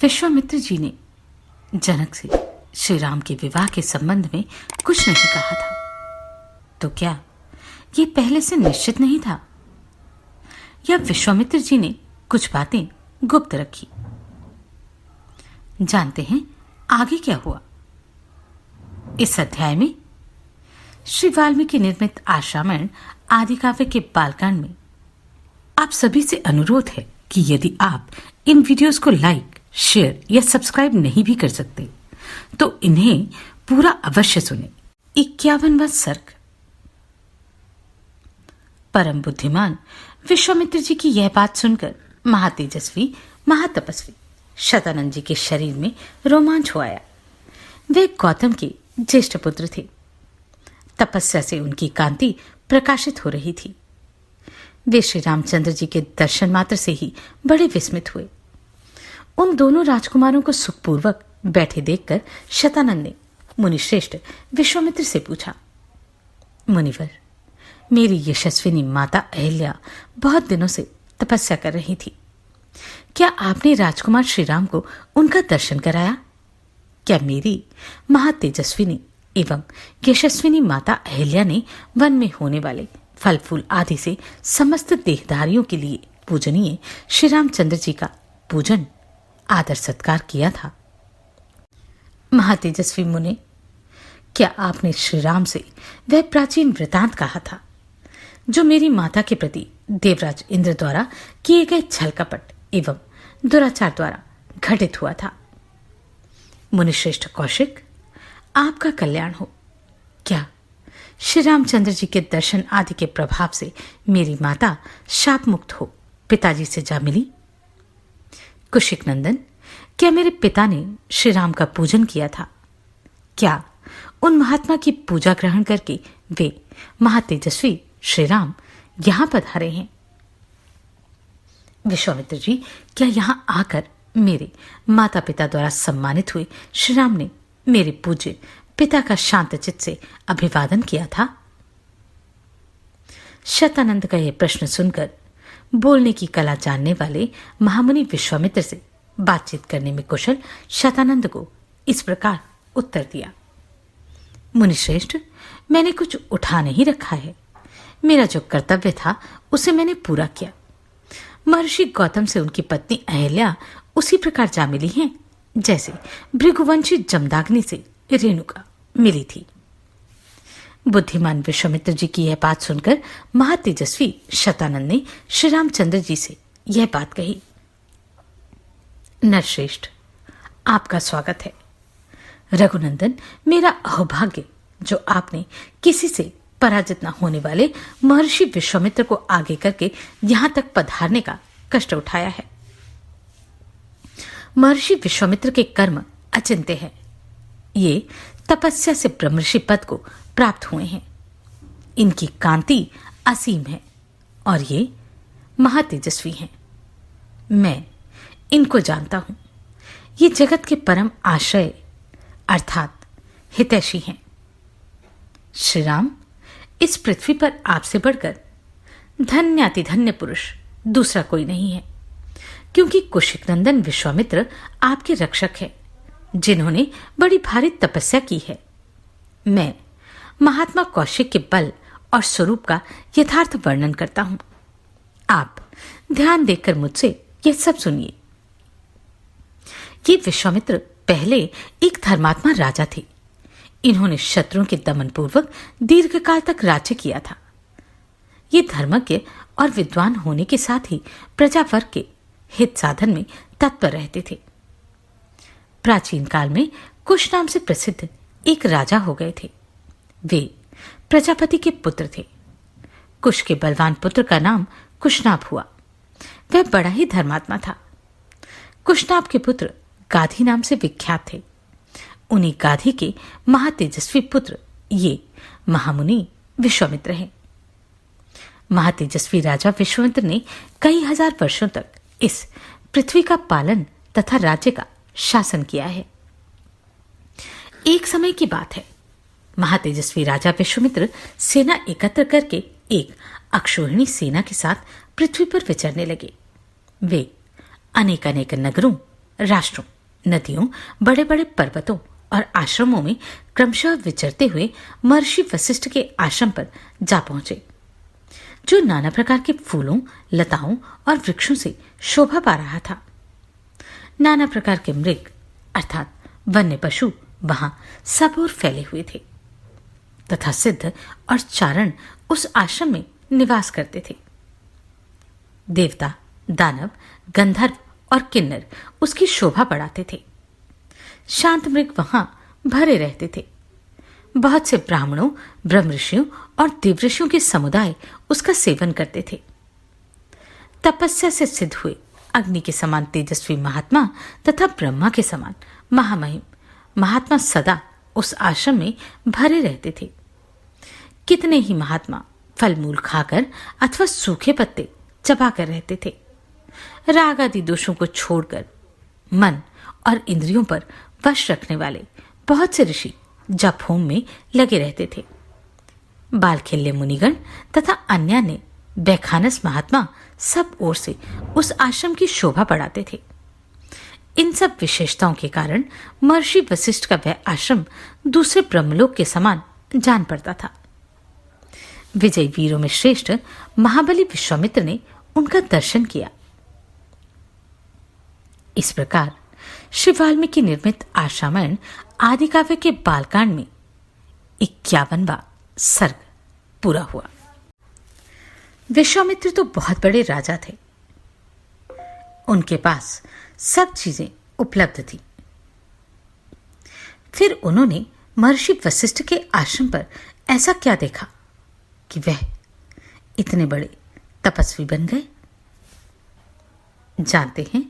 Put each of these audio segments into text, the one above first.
विश्वामित्र जी ने जनक से श्री राम के विवाह के संबंध में कुछ नहीं कहा था, तो क्या ये पहले से निश्चित नहीं था, या विश्वामित्र जी ने कुछ बातें गुप्त रखी? जानते हैं आगे क्या हुआ। इस अध्याय में श्री वाल्मीकि निर्मित आश्रामण आदि काव्य के बालकांड में आप सभी से अनुरोध है कि यदि आप इन वीडियोस को लाइक, शेयर या सब्सक्राइब नहीं भी कर सकते तो इन्हें पूरा अवश्य सुने। 51वां सर्ग। परम बुद्धिमान विश्वामित्र जी की यह बात सुनकर महातेजस्वी महातपस्वी शतानंद जी के शरीर में रोमांच हो आया। वे गौतम के ज्येष्ठ पुत्र थे। तपस्या से उनकी कांति प्रकाशित हो रही थी। वे श्री रामचंद्र जी के दर्शन मात्र से ही बड़े विस्मित हुए। उन दोनों राजकुमारों को सुखपूर्वक बैठे देखकर शतानंद ने मुनिश्रेष्ठ विश्वामित्र से पूछा, मुनिवर, मेरी यशस्विनी माता अहिल्या बहुत दिनों से तपस्या कर रही थी। क्या आपने राजकुमार श्री राम को उनका दर्शन कराया? क्या मेरी महातेजस्विनी एवं यशस्विनी माता अहिल्या ने वन में होने वाले फल फूल आदि से समस्त देहधारियों के लिए पूजनीय श्री रामचंद्र जी का पूजन आदर सत्कार किया था? महातेजस्वी मुने, क्या आपने श्री राम से वह प्राचीन वृतांत कहा था जो मेरी माता के प्रति देवराज इंद्र द्वारा किए गए छल कपट एवं दुराचार द्वारा घटित हुआ था? मुनिश्रेष्ठ कौशिक, आपका कल्याण हो। क्या श्री रामचंद्र जी के दर्शन आदि के प्रभाव से मेरी माता शाप मुक्त हो पिताजी से जा मिली? कुशिक नंदन, क्या मेरे पिता ने श्री राम का पूजन किया था? क्या उन महात्मा की पूजा ग्रहण करके वे महातेजस्वी श्री राम यहां पधारे हैं? विश्वामित्र जी, क्या यहां आकर मेरे माता पिता द्वारा सम्मानित हुए श्री राम ने मेरे पूज्य पिता का शांत चित्त से अभिवादन किया था? शतानंद का यह प्रश्न सुनकर बोलने की कला जानने वाले महामुनि विश्वामित्र से बातचीत करने में कुशल शतानंद को इस प्रकार उत्तर दिया, मुनिश्रेष्ठ, मैंने कुछ उठा नहीं रखा है। मेरा जो कर्तव्य था उसे मैंने पूरा किया। महर्षि गौतम से उनकी पत्नी अहिल्या उसी प्रकार जा मिली हैं जैसे भृगुवंशी जमदाग्नि से रेणुका मिली थी। बुद्धिमान विश्वामित्र जी की यह बात सुनकर महातेजस्वी शतानंद ने श्री रामचंद्र जी से यह बात कही, नरश्रेष्ठ, आपका स्वागत है। रघुनंदन, मेरा अहोभाग्य जो आपने किसी से पराजित न होने वाले महर्षि विश्वामित्र को आगे करके यहां तक पधारने का कष्ट उठाया है। महर्षि विश्वामित्र के कर्म अचिंत्य हैं। ये तपस्या से ब्रह्मर्षि पद को प्राप्त हुए हैं। इनकी कांति असीम है और ये महातेजस्वी हैं। मैं इनको जानता हूं। ये जगत के परम आश्रय अर्थात हितैषी हैं। श्री राम, इस पृथ्वी पर आपसे बढ़कर धन्यातिधन्य पुरुष दूसरा कोई नहीं है, क्योंकि कुशिक नंदन विश्वामित्र आपके रक्षक है जिन्होंने बड़ी भारी तपस्या की है। मैं महात्मा कौशिक के बल और स्वरूप का यथार्थ वर्णन करता हूं। आप ध्यान देकर मुझसे यह सब सुनिए। ये विश्वामित्र पहले एक धर्मात्मा राजा थे। इन्होंने शत्रुओं के दमन पूर्वक दीर्घकाल तक राज्य किया था। ये धर्मज्ञ और विद्वान होने के साथ ही प्रजावर्ग के हित साधन में तत्पर रहते थे। प्राचीन काल में कुश नाम से प्रसिद्ध एक राजा हो गए थे। वे प्रजापति के पुत्र थे। कुश के बलवान पुत्र का नाम कुशनाभ हुआ। वह बड़ा ही धर्मात्मा था। कुशनाभ के पुत्र गाधी नाम से विख्यात थे। उन्हीं गाधी के महातेजस्वी पुत्र ये महामुनि विश्वामित्र हैं। महातेजस्वी राजा विश्वामित्र ने कई हजार वर्षों तक इस पृथ्वी का पालन तथा राज्य का शासन किया है। एक समय की बात है, महातेजस्वी राजा विश्वामित्र सेना एकत्र करके एक अक्षौहिणी सेना के साथ पृथ्वी पर विचरने लगे। वे अनेक अनेक नगरों, राष्ट्रों नदियों, बड़े बड़े पर्वतों और आश्रमों में क्रमशः विचरते हुए महर्षि वशिष्ठ के आश्रम पर जा पहुंचे, जो नाना प्रकार के फूलों, लताओं और वृक्षों से शोभा पा रहा था। नाना प्रकार के मृग अर्थात वन्य पशु वहां सब ओर फैले हुए थे तथा सिद्ध और चारण उस आश्रम में निवास करते थे। देवता, दानव, गंधर्व और किन्नर उसकी शोभा बढ़ाते थे। शांत मृग वहां भरे रहते थे। बहुत से ब्राह्मणों, ब्रह्म ऋषियों और देवऋषियों के समुदाय उसका सेवन करते थे। तपस्या से सिद्ध हुए अग्नि के समान तेजस्वी महात्मा तथा ब्रह्मा के समान महामहिम महात्मा सदा उस आश्रम में भरे रहते थे। कितने ही महात्मा फल मूल खाकर अथवा सूखे पत्ते चबाकर रहते थे। राग आदि दोषों को छोड़कर मन और इंद्रियों पर वश रखने वाले बहुत से ऋषि जप होम में लगे रहते थे। बालखिल्य मुनिगण तथा अन्य बैखानस महात्मा सब ओर से उस आश्रम की शोभा बढ़ाते थे। इन सब विशेषताओं के कारण महर्षि वशिष्ठ का वह आश्रम दूसरे ब्रह्मलोक के समान जान पड़ता था। विजयी वीरों में श्रेष्ठ महाबली विश्वामित्र ने उनका दर्शन किया। इस प्रकार श्री वाल्मीकि निर्मित आश्रामण आदि काव्य के बालकांड में 51वां सर्ग पूरा हुआ। विश्वामित्र तो बहुत बड़े राजा थे। उनके पास सब चीजें उपलब्ध थी। फिर उन्होंने महर्षि वशिष्ठ के आश्रम पर ऐसा क्या देखा कि वह इतने बड़े तपस्वी बन गए? जानते हैं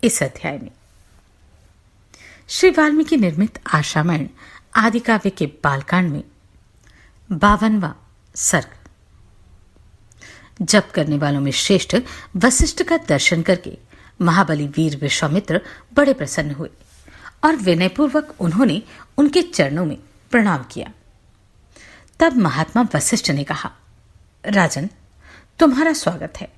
इस अध्याय में। श्री वाल्मीकि निर्मित आश्रामण आदि काव्य के बालकांड में 52वां सर्ग। जप करने वालों में श्रेष्ठ वशिष्ठ का दर्शन करके महाबली वीर विश्वामित्र बड़े प्रसन्न हुए और विनयपूर्वक उन्होंने उनके चरणों में प्रणाम किया। तब महात्मा वशिष्ठ ने कहा, राजन, तुम्हारा स्वागत है।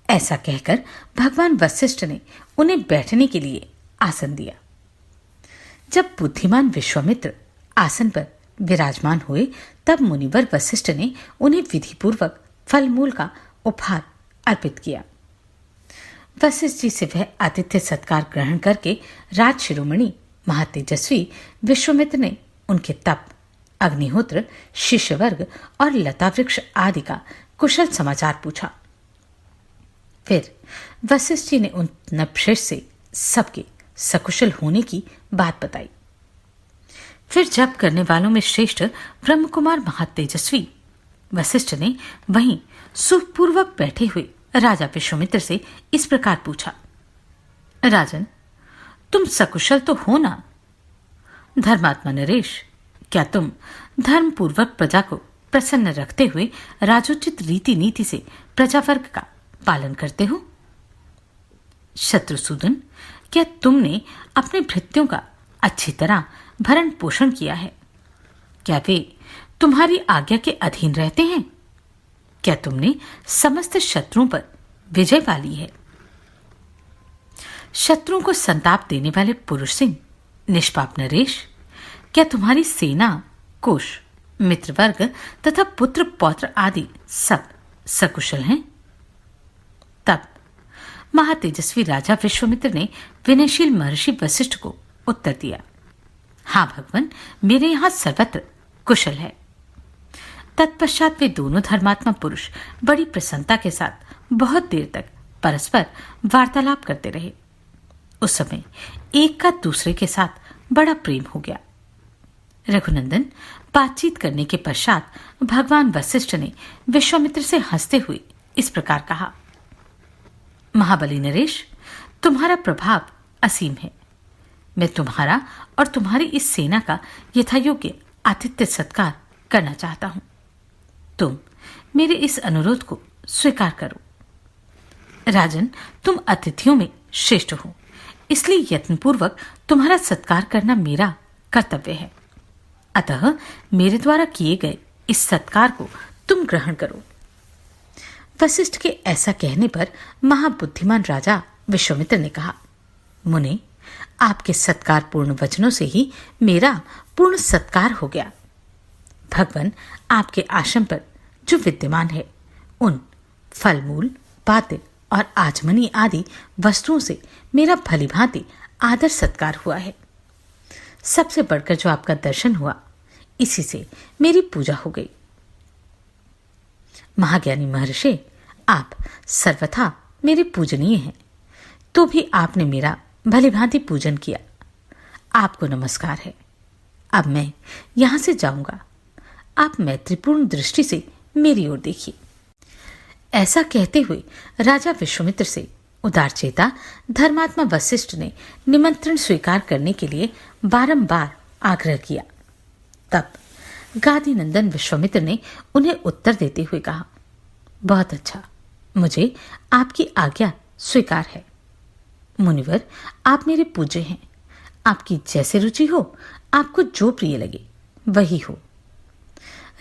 ऐसा कहकर भगवान वशिष्ठ ने उन्हें बैठने के लिए आसन दिया। जब बुद्धिमान विश्वामित्र आसन पर विराजमान हुए तब मुनिवर वशिष्ठ ने उन्हें विधिपूर्वक फल मूल का उपहार अर्पित किया। वशिष्ठ जी से वह आतिथ्य सत्कार ग्रहण करके राज शिरोमणि महातेजस्वी विश्वामित्र ने उनके तप, अग्निहोत्र, शिष्यवर्ग और लता वृक्ष आदि का कुशल समाचार पूछा। फिर वशिष्ठ जी ने उन नपश्रेष्ठ से सबके सकुशल होने की बात बताई। फिर जप करने वालों में श्रेष्ठ ब्रह्म कुमार महातेजस्वी वशिष्ठ ने वहीं सुखपूर्वक बैठे हुए राजा विश्वामित्र से इस प्रकार पूछा, राजन, तुम सकुशल तो हो ना? धर्मात्मा नरेश, क्या तुम धर्म पूर्वक प्रजा को प्रसन्न रखते हुए राजोचित रीति नीति से प्रजा वर्ग का पालन करते हो? शत्रुसूदन, क्या तुमने अपने भृत्यों का अच्छी तरह भरण पोषण किया है? क्या वे तुम्हारी आज्ञा के अधीन रहते हैं? क्या तुमने समस्त शत्रुओं पर विजय पा ली है? शत्रुओं को संताप देने वाले पुरुष सिंह निष्पाप नरेश, क्या तुम्हारी सेना, कोष, मित्रवर्ग तथा पुत्र पौत्र आदि सब सकुशल हैं? तब महातेजस्वी राजा विश्वामित्र ने विनयशील महर्षि वशिष्ठ को उत्तर दिया, हाँ भगवान, मेरे यहां सर्वत्र कुशल है। तत्पश्चात वे दोनों धर्मात्मा पुरुष बड़ी प्रसन्नता के साथ बहुत देर तक परस्पर वार्तालाप करते रहे। उस समय एक का दूसरे के साथ बड़ा प्रेम हो गया। रघुनंदन, बातचीत करने के पश्चात भगवान वशिष्ठ ने विश्वामित्र से हंसते हुए इस प्रकार कहा, महाबली नरेश, तुम्हारा प्रभाव असीम है। मैं तुम्हारा और तुम्हारी इस सेना का यथायोग्य आतिथ्य सत्कार करना चाहता हूं। तुम मेरे इस अनुरोध को स्वीकार करो। राजन, तुम अतिथियों में श्रेष्ठ हो, इसलिए यत्नपूर्वक तुम्हारा सत्कार करना मेरा कर्तव्य है। अतः मेरे द्वारा किए गए इस सत्कार को तुम ग्रहण करो। वशिष्ठ के ऐसा कहने पर महाबुद्धिमान राजा विश्वामित्र ने कहा, मुने, आपके सत्कारपूर्ण वचनों से ही मेरा पूर्ण सत्कार हो गया। भगवान आपके आश्रम पर जो विद्यमान है उन फल मूल, पातिल और आचमनी आदि वस्तुओं से मेरा भली भांति आदर सत्कार हुआ है। सबसे बढ़कर जो आपका दर्शन हुआ, इसी से मेरी पूजा हो गई। महाज्ञानी महर्षि, आप सर्वथा मेरे पूजनीय हैं, तो भी आपने मेरा भली भांति पूजन किया। आपको नमस्कार है। अब मैं यहां से जाऊंगा। आप मैत्रीपूर्ण दृष्टि से मेरी ओर देखिए। ऐसा कहते हुए राजा विश्वामित्र से उदारचेता धर्मात्मा वशिष्ठ ने निमंत्रण स्वीकार करने के लिए बारंबार आग्रह किया। तब गादी नंदन विश्वामित्र ने उन्हें उत्तर देते हुए कहा, बहुत अच्छा, मुझे आपकी आज्ञा स्वीकार है। मुनिवर, आप मेरे पूज्य हैं। आपकी जैसे रुचि हो, आपको जो प्रिय लगे वही हो।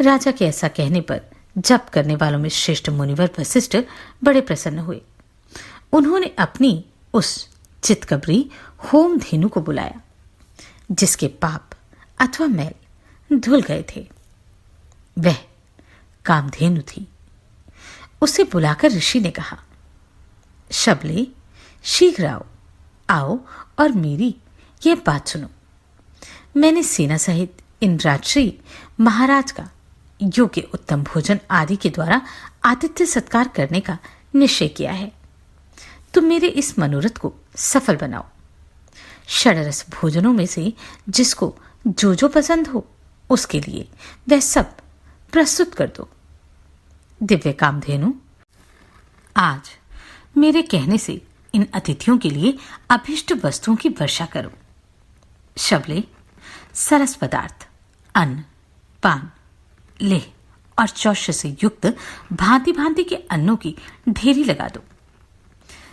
राजा के ऐसा कहने पर जप करने वालों में श्रेष्ठ मुनिवर वशिष्ठ बड़े प्रसन्न हुए। उन्होंने अपनी उस चितकबरी होम धेनु को बुलाया, जिसके पाप अथवा मैल धुल गए थे। वह कामधेनु थी। उसे बुलाकर ऋषि ने कहा, शबले, शीघ्र आओ, आओ और मेरी यह बात सुनो। मैंने सेना सहित इन राजश्री महाराज का योग्य उत्तम भोजन आदि के द्वारा आतिथ्य सत्कार करने का निश्चय किया है। तुम मेरे इस मनोरथ को सफल बनाओ। षडरस भोजनों में से जिसको जो जो पसंद हो उसके लिए वह सब प्रस्तुत कर दो। दिव्य कामधेनु, आज मेरे कहने से इन अतिथियों के लिए अभिष्ट वस्तुओं की वर्षा करो। शबले, सरस पदार्थ, अन्न, पान, लेह और चौष्य से युक्त भांति भांति के अन्नों की ढेरी लगा दो।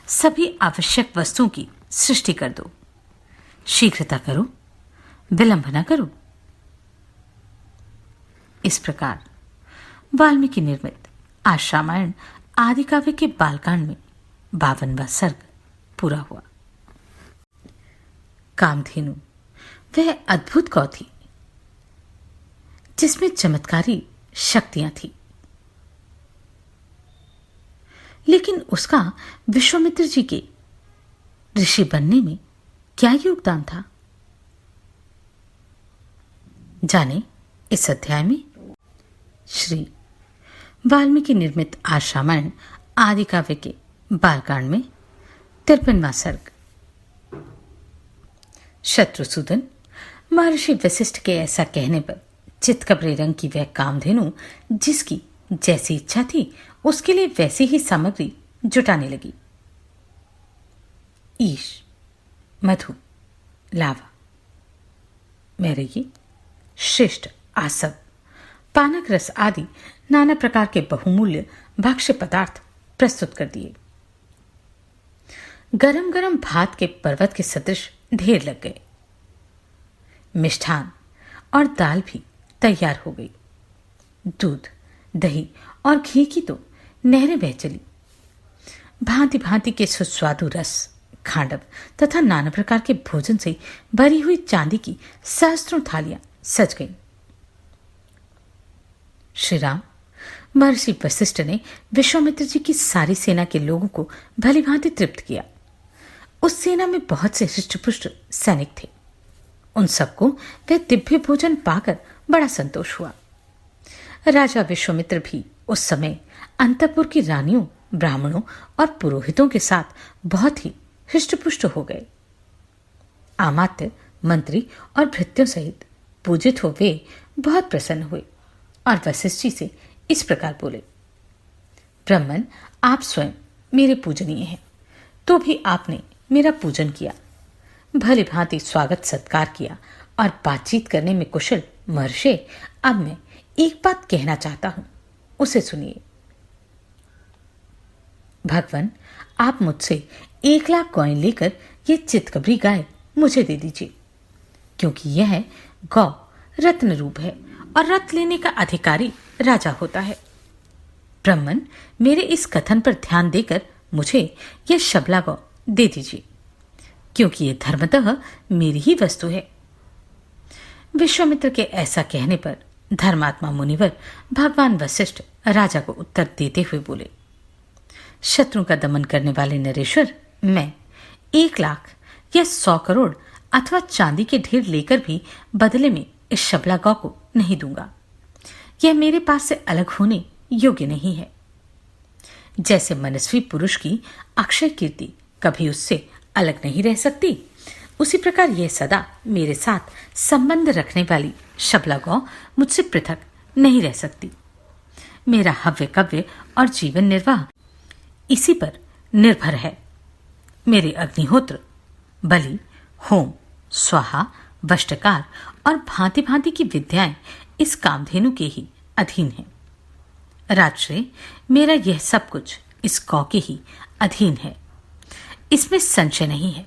सभी आवश्यक वस्तुओं की सृष्टि कर दो। शीघ्रता करो, विलंब न करो। इस प्रकार वाल्मीकि निर्मित आज रामायण आदि काव्य के बालकांड में 52वां सर्ग पूरा हुआ। कामधेनु वह अद्भुत गौ थी जिसमें चमत्कारी शक्तियां थी, लेकिन उसका विश्वामित्र जी के ऋषि बनने में क्या योगदान था, जाने इस अध्याय में। श्री वाल्मीकि निर्मित आज रामायण आदि काव्य के बालकांड में 53वां सर्ग। शत्रुसूदन, महर्षि वशिष्ठ के ऐसा कहने पर चितकबरे रंग की वह कामधेनु जिसकी जैसी इच्छा थी उसके लिए वैसी ही सामग्री जुटाने लगी। ईश, मधु, लावा, मैरेगी, श्रेष्ठ आसव, पानक रस आदि नाना प्रकार के बहुमूल्य भक्ष्य पदार्थ प्रस्तुत कर दिए। गरम गरम भात के पर्वत के सदृश ढेर लग गए। मिष्ठान और दाल भी तैयार हो गई। दूध, दही और घी की तो नहरें बह चली। भांति भांति के सुस्वादु रस, खांडव तथा नाना प्रकार के भोजन से भरी हुई चांदी की सहस्त्रों थालियां सज गईं। श्री राम, महर्षि वशिष्ठ ने विश्वामित्र जी की सारी सेना के लोगों को भली भांति तृप्त किया। उस सेना में बहुत से हृष्टपुष्ट सैनिक थे। उन सबको वह दिव्य भोजन पाकर बड़ा संतोष हुआ। राजा विश्वामित्र भी उस समय अंतपुर की रानियों, ब्राह्मणों और पुरोहितों के साथ बहुत ही हृष्टपुष्ट हो गए। आमात्य, मंत्री और भृत्यों सहित पूजित हो वे बहुत प्रसन्न हुए और वशिष्ठ जी से इस प्रकार बोले, ब्राह्मण, आप स्वयं मेरे पूजनीय हैं, तो भी आपने मेरा पूजन किया, भली भांति स्वागत सत्कार किया और बातचीत करने में कुशल महर्षि। अब मैं एक बात कहना चाहता हूं, उसे सुनिए। भगवान, आप मुझसे 1,00,000 कॉइन लेकर ये चितकबरी गाय मुझे दे दीजिए, क्योंकि यह गौ रत्न रूप है और रत्न लेने का अधिकारी राजा होता है। ब्राह्मण, मेरे इस कथन पर ध्यान देकर मुझे यह शबला गौ दे दीजिए। क्योंकि ये धर्मतः मेरी ही वस्तु है। विश्वामित्र के ऐसा कहने पर धर्मात्मा मुनिवर भगवान वशिष्ठ राजा को उत्तर देते हुए बोले, शत्रु का दमन करने वाले नरेश्वर, मैं 1 लाख या 100 करोड़ अथवा चांदी के ढेर लेकर भी बदले में इस शबला गौ को नहीं दूंगा। यह मेरे पास से अलग होने योग्य नहीं है। जैसे मनस्वी पुरुष की अक्षय कीर्ति कभी उससे अलग नहीं रह सकती, उसी प्रकार यह सदा मेरे साथ संबंध रखने वाली शबला गौ मुझसे पृथक नहीं रह सकती। मेरा हव्य कव्य और जीवन निर्वाह इसी पर निर्भर है। मेरे अग्निहोत्र, बलि, होम, स्वाहा, वष्टकार और भांति भांति की विद्याएं इस कामधेनु के ही अधीन हैं। राजश्री, मेरा यह सब कुछ इस गौ के ही अधीन है, इसमें संशय नहीं है।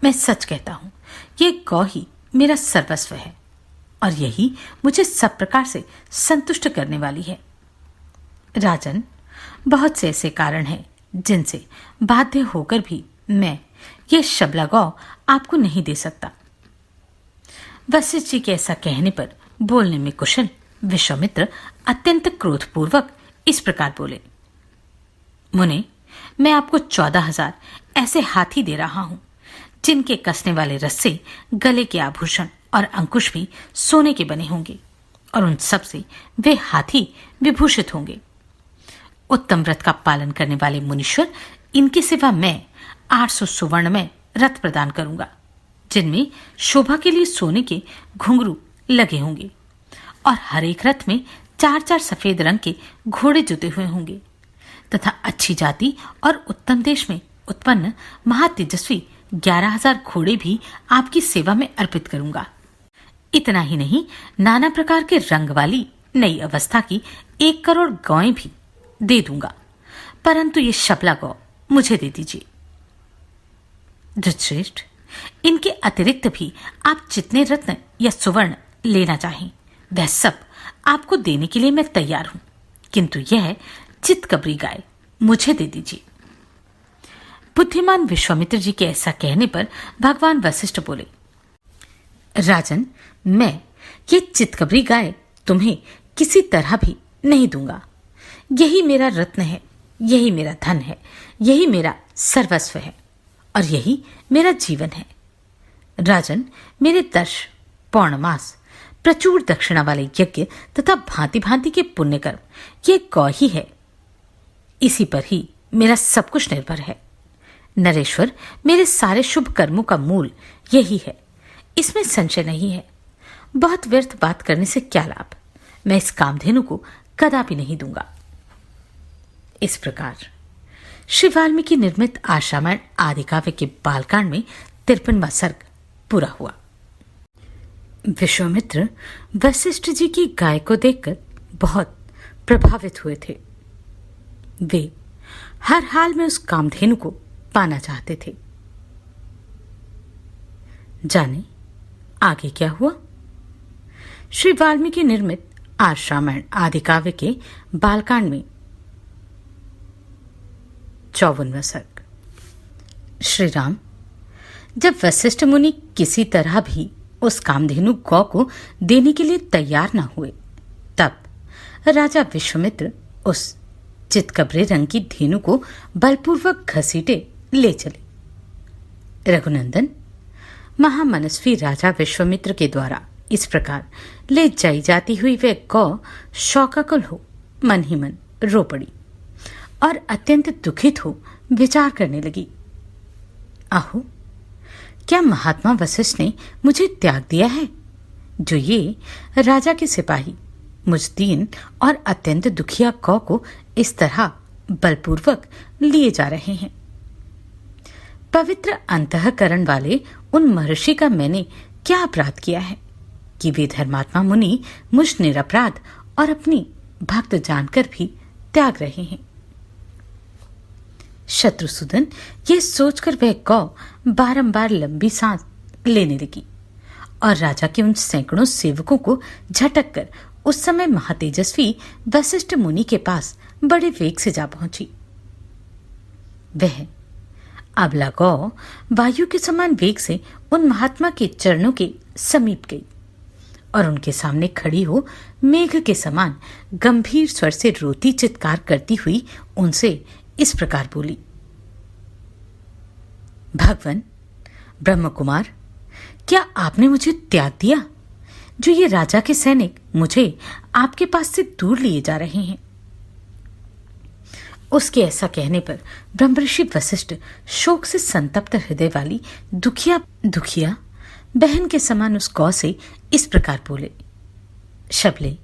मैं सच कहता हूं, यह गौ ही मेरा सर्वस्व है और यही मुझे सब प्रकार से संतुष्ट करने वाली है। राजन, बहुत से ऐसे कारण हैं जिनसे बाध्य होकर भी मैं ये शबला गौ आपको नहीं दे सकता। वशिष्ठ जी के ऐसा कहने पर बोलने में कुशल विश्वामित्र अत्यंत क्रोधपूर्वक इस प्रकार बोले, मुने, मैं आपको 14,000 ऐसे हाथी दे रहा हूं जिनके कसने वाले रस्से, गले के आभूषण और अंकुश भी सोने के बने होंगे और उन सब से वे हाथी विभूषित होंगे। उत्तम व्रत का पालन करने वाले मुनीश्वर, इनके सिवा मैं 800 सुवर्ण में रथ प्रदान करूंगा, जिनमें शोभा के लिए सोने के घुंघरू लगे होंगे और हर एक रथ में 4-4 सफेद रंग के घोड़े जुते हुए होंगे तथा अच्छी जाति और उत्तम देश में उत्पन्न महातेजस्वी 11,000 घोड़े भी आपकी सेवा में अर्पित करूंगा। इतना ही नहीं, नाना प्रकार के रंग वाली नई अवस्था की 1 करोड़ गौएं भी दे दूंगा, परंतु ये शबला गौ मुझे दे दीजिए। धृतश्रेष्ठ, इनके अतिरिक्त भी आप जितने रत्न या सुवर्ण लेना चाहें वह सब आपको देने के लिए मैं तैयार हूं, किंतु यह चितकबरी गाय मुझे दे दीजिए। बुद्धिमान विश्वामित्र जी के ऐसा कहने पर भगवान वशिष्ठ बोले, राजन, मैं ये चितकबरी गाय तुम्हें किसी तरह भी नहीं दूंगा। यही मेरा रत्न है, यही मेरा धन है, यही मेरा सर्वस्व है और यही मेरा जीवन है। राजन, मेरे दर्श, पौर्णमास, प्रचुर दक्षिणा वाले यज्ञ तथा भांति भांति के पुण्य कर्म ये गौ ही है। इसी पर ही मेरा सब कुछ निर्भर है। नरेश्वर, मेरे सारे शुभ कर्मों का मूल यही है, इसमें संशय नहीं है। बहुत व्यर्थ बात करने से क्या लाभ, मैं इस कामधेनु को कदापि नहीं दूंगा। इस प्रकार श्री वाल्मीकि निर्मित आशामण आदि काव्य के बालकांड में 53वां सर्ग पूरा हुआ। विश्वामित्र वशिष्ठ जी की गाय को देखकर बहुत प्रभावित हुए थे। वे हर हाल में उस कामधेनु को पाना चाहते थे। जाने आगे क्या हुआ। श्री वाल्मीकि निर्मित आश्रामण आदि काव्य के बालकांड में 54वां सर्ग। श्री राम, जब वशिष्ठ मुनि किसी तरह भी उस कामधेनु गौ को देने के लिए तैयार न हुए, तब राजा विश्वामित्र उस चितकबरे रंग की धेनु को बलपूर्वक घसीटे ले चले। रघुनंदन, महामनस्वी राजा विश्वामित्र के द्वारा इस प्रकार ले जाई जाती हुई वह गौ शोकाकुल हो मन ही मन रो पड़ी और अत्यंत दुखित हो विचार करने लगी। आहो, क्या महात्मा वशिष्ठ ने मुझे त्याग दिया है, जो ये राजा के सिपाही मुझ दीन और अत्यंत दुखिया गौ को इस तरह बलपूर्वक लिए जा रहे हैं। पवित्र अंतःकरण वाले उन महर्षि का मैंने क्या अपराध किया है कि वे धर्मात्मा मुनि मुझ निरपराध और अपनी भक्त जानकर भी त्याग रहे हैं। शत्रुसूदन, यह सोचकर वह गौ बारंबार लंबी सांस लेने लगी और राजा के उन सैकड़ों सेवकों को झटक कर उस समय महातेजस्वी वशिष्ठ मुनि के पास बड़े वेग से जा पहुंची। वह आबला गौ वायु के समान वेग से उन महात्मा के चरणों के समीप गई और उनके सामने खड़ी हो मेघ के समान गंभीर स्वर से रोती चित्कार करती हुई उनसे इस प्रकार बोली, भगवान ब्रह्म कुमार, क्या आपने मुझे त्याग दिया जो ये राजा के सैनिक मुझे आपके पास से दूर लिए जा रहे हैं? उसके ऐसा कहने पर ब्रह्मर्षि वशिष्ठ शोक से संतप्त हृदय वाली दुखिया बहन के समान उस गौ से इस प्रकार बोले, शबले,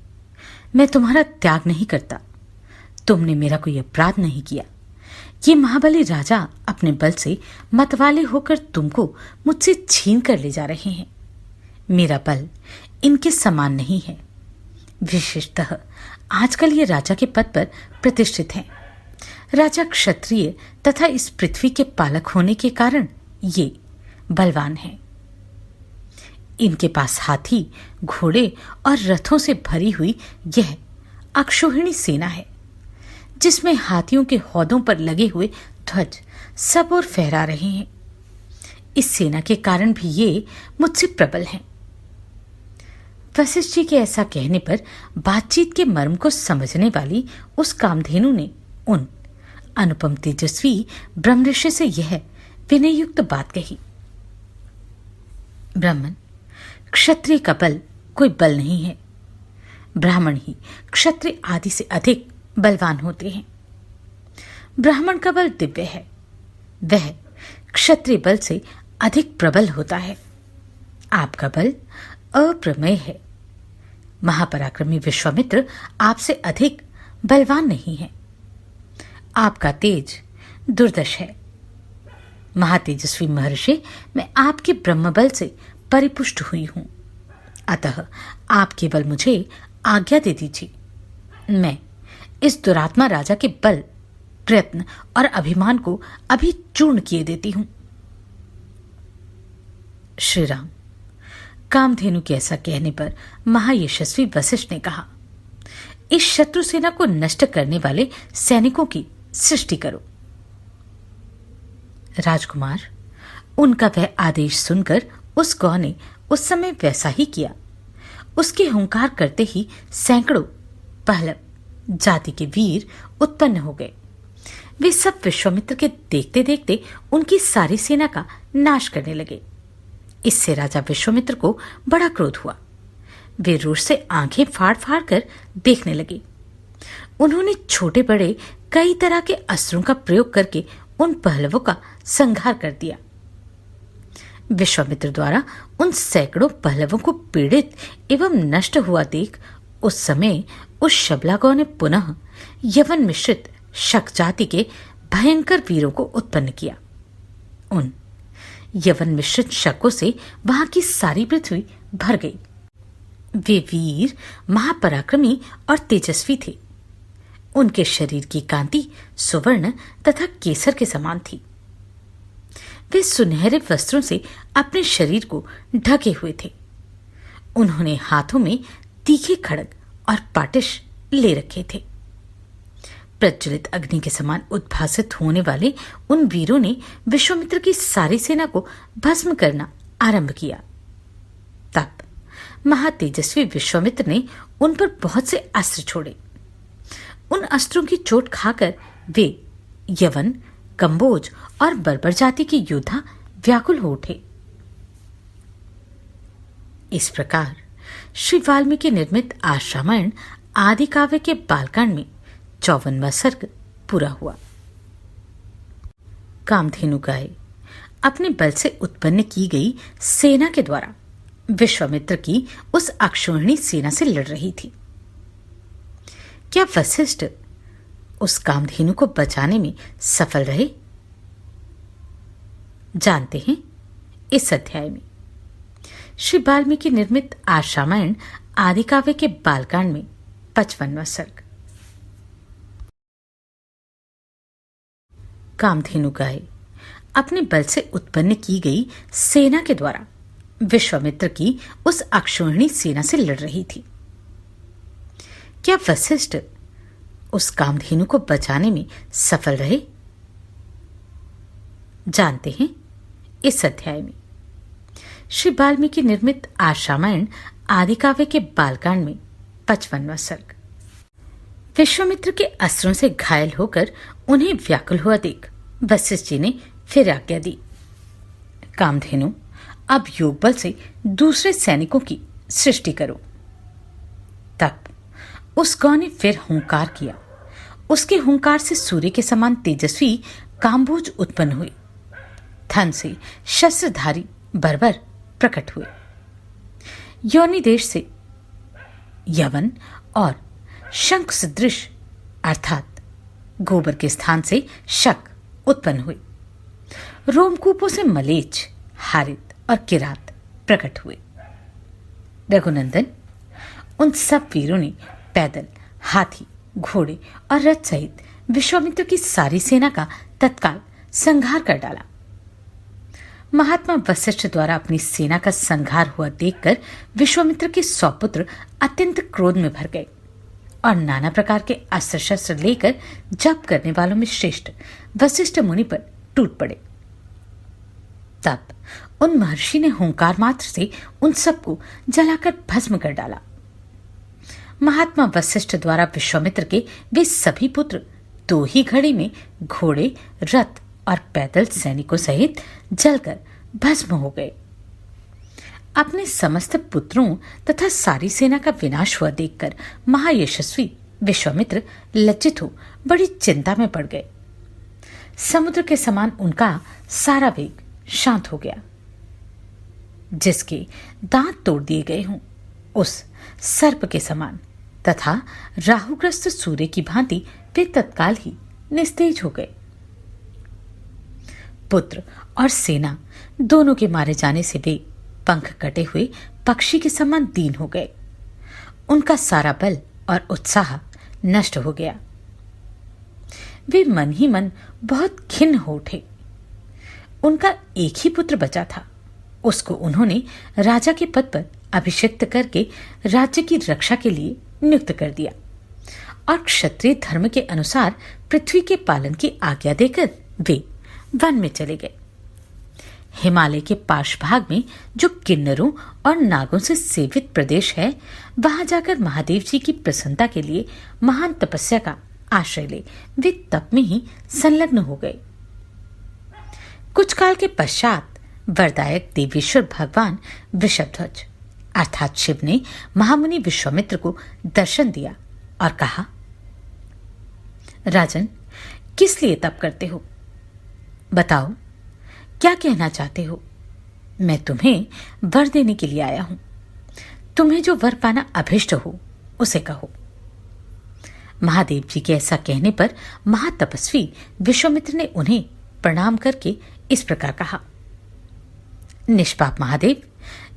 मैं तुम्हारा त्याग नहीं करता। तुमने मेरा कोई अपराध नहीं किया। ये महाबली राजा अपने बल से मतवाले होकर तुमको मुझसे छीन कर ले जा रहे हैं। मेरा बल इनके समान नहीं है। विशेषतः आजकल ये राजा के पद पर प्रतिष्ठित हैं। राजा क्षत्रिय तथा इस पृथ्वी के पालक होने के कारण ये बलवान हैं। इनके पास हाथी, घोड़े और रथों से भरी हुई यह अक्षोहिणी सेना है, जिसमें हाथियों के हौदों पर लगे हुए ध्वज सब ओर फहरा रहे हैं। इस सेना के कारण भी ये मुझसे प्रबल हैं। वशिष्ठ जी के ऐसा कहने पर बातचीत के मर्म को समझने वाली उस कामधेनु ने उन अनुपम तेजस्वी ब्रह्मर्षि से यह विनययुक्त बात कही, ब्राह्मण, क्षत्रिय का बल कोई बल नहीं है। ब्राह्मण ही क्षत्रिय आदि से अधिक बलवान होते हैं। ब्राह्मण का बल दिव्य है, वह क्षत्रिय बल से अधिक प्रबल होता है। आपका बल अप्रमेय है। महापराक्रमी विश्वामित्र आपसे अधिक बलवान नहीं है। आपका तेज दुर्दश है। महातेजस्वी महर्षि, मैं आपके ब्रह्मबल से परिपुष्ट हुई हूं, अतः आप केवल मुझे आज्ञा दे दीजिए। मैं इस दुरात्मा राजा के बल, प्रयत्न और अभिमान को अभी चूर्ण किए देती हूं। श्री राम। कामधेनु के ऐसा कहने पर महायशस्वी वशिष्ठ ने कहा, इस शत्रु सेना को नष्ट करने वाले सैनिकों की सृष्टि करो। राजकुमार, उनका वह आदेश सुनकर उस गौ ने उस समय वैसा ही किया। उसके हुंकार करते ही सैकड़ों पहलव जाति के वीर उत्पन्न हो गए। वे सब विश्वामित्र के देखते देखते उनकी सारी सेना का नाश करने लगे। इससे राजा विश्वामित्र को बड़ा क्रोध हुआ। वे रोष से आंखें फाड़ फाड़ कर देखने लगे। उन्होंने छोटे बड़े कई तरह के अस्त्रों का प्रयोग करके उन पहलवों का संहार कर दिया। विश्वामित्र द्वारा उन सैकड़ों पहलवों को पीड़ित एवं नष्ट हुआ देख उस समय उस शबला गौ ने पुनः यवन मिश्रित शक जाति के भयंकर वीरों को उत्पन्न किया। उन यवन मिश्रित शकों से वहां की सारी पृथ्वी भर गई। वे वीर महापराक्रमी और तेजस्वी थे। उनके शरीर की कांति सुवर्ण तथा केसर के समान थी। वे सुनहरे वस्त्रों से अपने शरीर को ढके हुए थे। उन्होंने हाथों में तीखे खड्ग और पाटिश ले रखे थे। प्रज्वलित अग्नि के समान उद्भासित होने वाले उन वीरों ने विश्वामित्र की सारी सेना को भस्म करना आरंभ किया। तब महातेजस्वी विश्वामित्र ने उन पर बहुत से अस्त्र छोड़े। उन अस्त्रों की चोट खाकर वे यवन, कंबोज और बर्बर जाति के योद्धा व्याकुल हो उठे। इस प्रकार श्री वाल्मीकि निर्मित आज रामायण आदि काव्य के बालकांड में 54वां सर्ग पूरा हुआ। कामधेनु गाय अपने बल से उत्पन्न की गई सेना के द्वारा विश्वामित्र की उस अक्षोहिणी सेना से लड़ रही थी। क्या वशिष्ठ उस कामधेनु को बचाने में सफल रहे? जानते हैं इस अध्याय में। श्री वाल्मीकि निर्मित आज रामायण आदि काव्य के बालकांड में 55वां सर्ग। कामधेनु गाय अपने बल से उत्पन्न की गई सेना के द्वारा विश्वामित्र की उस अक्षोहिणी सेना से लड़ रही थी। क्या वशिष्ठ उस कामधेनु को बचाने में सफल रहे? जानते हैं इस अध्याय में। श्री वाल्मीकि निर्मित आर्ष रामायण आदि काव्य के बालकांड में 55वां सर्ग। विश्वामित्र के अस्त्रों से घायल होकर उन्हें व्याकुल हुआ देख वशिष्ठ जी ने फिर आज्ञा दी, कामधेनु, अब योग बल से दूसरे सैनिकों की सृष्टि करो। तब उस गौ ने फिर हुंकार किया। उसके हुंकार से सूर्य के समान तेजस्वी काम्बोज उत्पन्न हुए। धन से शस्त्रधारी बर्बर प्रकट हुए। योनि देश से यवन और शंख सदृश अर्थात गोबर के स्थान से शक उत्पन्न हुए। रोमकूपों से मलेच, हारित और किरात प्रकट हुए। रघुनंदन, उन सब वीरों ने पैदल, हाथी, घोड़े और रथ सहित विश्वामित्र की सारी सेना का तत्काल संहार कर डाला। महात्मा वशिष्ठ द्वारा अपनी सेना का संहार हुआ देखकर विश्वामित्र के 100 पुत्र अत्यंत क्रोध में भर गए और नाना प्रकार के अस्त्र शस्त्र लेकर जप करने वालों में श्रेष्ठ वशिष्ठ मुनि पर टूट पड़े। तब उन महर्षि ने हुंकार मात्र से उन सबको जलाकर भस्म कर डाला। महात्मा वशिष्ठ द्वारा विश्वामित्र के वे सभी पुत्र 2 ही घड़ी में घोड़े, रथ और पैदल सैनिकों सहित जलकर भस्म हो गए। अपने समस्त पुत्रों तथा सारी सेना का विनाश हुआ देखकर महायशस्वी विश्वामित्र लज्जित हो बड़ी चिंता में पड़ गए। समुद्र के समान उनका सारा वेग शांत हो गया। जिसके दांत तोड़ दिए गए हों उस सर्प के समान तथा राहुग्रस्त सूर्य की भांति वे तत्काल ही निस्तेज हो गए। पुत्र और सेना दोनों के मारे जाने से वे पंख कटे हुए पक्षी के समान दीन हो गए। उनका सारा बल और उत्साह नष्ट हो गया। वे मन ही मन बहुत खिन्न हो उठे। उनका एक ही पुत्र बचा था। उसको उन्होंने राजा के पद पर अभिषिक्त करके राज्य की रक्षा के लिए नियुक्त कर दिया और क्षत्रिय धर्म के अनुसार पृथ्वी के पालन की आज्ञा देकर वे वन में चले गए। हिमालय के पार्श्व भाग में जो किन्नरों और नागों से सेवित प्रदेश है, वहां जाकर महादेव जी की प्रसन्नता के लिए महान तपस्या का आश्रय ले वे तप में ही संलग्न हो गए। कुछ काल के पश्चात वरदायक देवेश्वर भगवान वृषभध्वज अर्थात शिव ने महामुनि विश्वामित्र को दर्शन दिया और कहा, राजन, किस लिए तप करते हो? बताओ, क्या कहना चाहते हो? मैं तुम्हें वर देने के लिए आया हूं। तुम्हें जो वर पाना अभिष्ट हो उसे कहो। महादेव जी के ऐसा कहने पर महातपस्वी विश्वामित्र ने उन्हें प्रणाम करके इस प्रकार कहा, निष्पाप महादेव,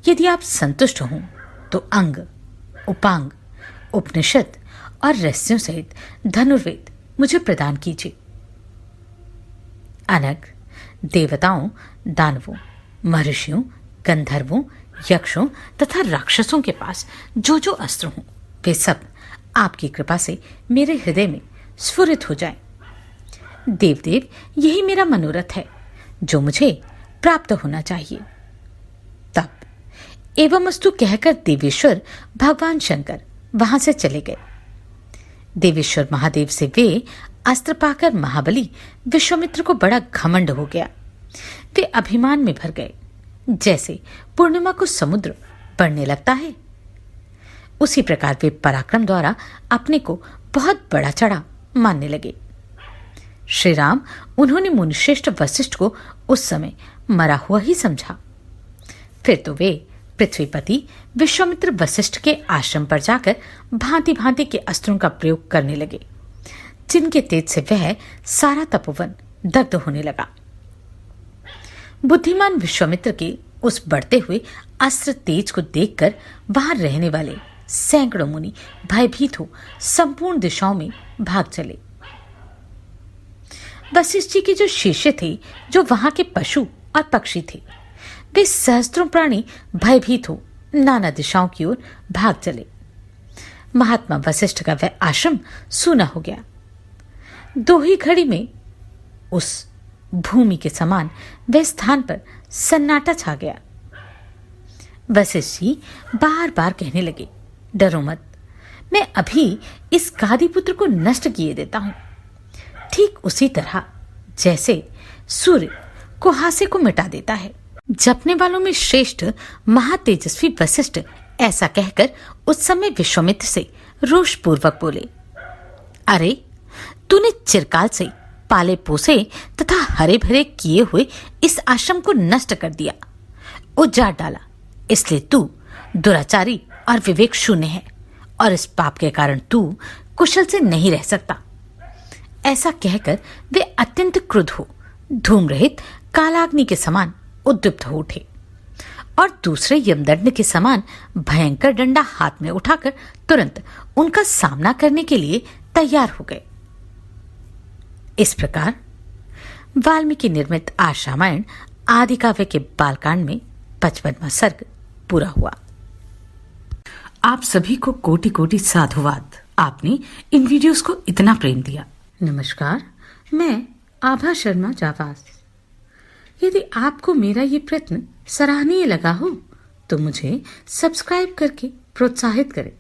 यदि आप संतुष्ट हों तो अंग, उपांग, उपनिषद और रहस्यों सहित धनुर्वेद मुझे प्रदान कीजिए। अनग, देवताओं, दानवों, महर्षियों, गंधर्वों, यक्षों तथा राक्षसों के पास जो जो अस्त्र हों वे सब आपकी कृपा से मेरे हृदय में स्फुरित हो जाएं। देवदेव, यही मेरा मनोरथ है जो मुझे प्राप्त होना चाहिए। तब एवमस्तु कहकर देवेश्वर भगवान शंकर वहां से चले गए। देवेश्वर महादेव से वे अस्त्र पाकर महाबली विश्वामित्र को बड़ा घमंड हो गया। वे अभिमान में भर गए, जैसे पूर्णिमा को समुद्र बढ़ने लगता है। उसी प्रकार वे पराक्रम द्वारा अपने को बहुत बड़ा चढ़ा मानने लगे। श्री राम उन्होंने मुनिश्रेष्ठ वशिष्ठ को उस समय मरा हुआ ही समझा। फिर तो वे पृथ्वीपति विश्वामित्र वशिष्ठ के आश्रम पर जाकर भांति भांति के अस्त्रों का प्रयोग करने लगे, जिनके तेज से वह सारा तपोवन दग्ध होने लगा। बुद्धिमान विश्वामित्र के उस बढ़ते हुए अस्त्र तेज को देखकर वहां रहने वाले सैकड़ों मुनि भयभीत हो संपूर्ण दिशाओं में भाग चले। वशिष्ठ जी के जो शिष्य थे, जो वहां के पशु और पक्षी थे, वे सहस्त्रों प्राणी भयभीत हो नाना दिशाओं की ओर भाग चले। महात्मा वशिष्ठ का वह आश्रम सूना हो गया। 2 ही घड़ी में उस भूमि के समान वह स्थान पर सन्नाटा छा गया। वशिष्ठ जी बार बार कहने लगे, डरो मत, मैं अभी इस गादीपुत्र को नष्ट किए देता हूं, ठीक उसी तरह जैसे सूर्य कुहासे को मिटा देता है। जपने वालों में श्रेष्ठ महातेजस्वी वशिष्ठ ऐसा कहकर उस समय विश्वामित्र से रोषपूर्वक बोले, अरे तूने चिरकाल से पाले पोसे तथा हरे भरे किए हुए इस आश्रम को नष्ट कर दिया, उजाड़ डाला, इसलिए तू दुराचारी और विवेक शून्य है और इस पाप के कारण तू कुशल से नहीं रह सकता। ऐसा कहकर वे अत्यंत क्रुद्ध हो धूम रहित कालाग्नि के समान उद्युक्त हो उठे और दूसरे यमदंड के समान भयंकर डंडा हाथ में उठाकर तुरंत उनका सामना करने के लिए तैयार हो गए। इस प्रकार वाल्मीकि निर्मित आर्ष रामायण आदि काव्य के बालकांड में 55वां सर्ग पूरा हुआ। आप सभी को कोटि कोटि साधुवाद। आपने इन वीडियोस को इतना प्रेम दिया। नमस्कार, मैं आभा शर्मा जावास। यदि आपको मेरा ये प्रयत्न सराहनीय लगा हो तो मुझे सब्सक्राइब करके प्रोत्साहित करें।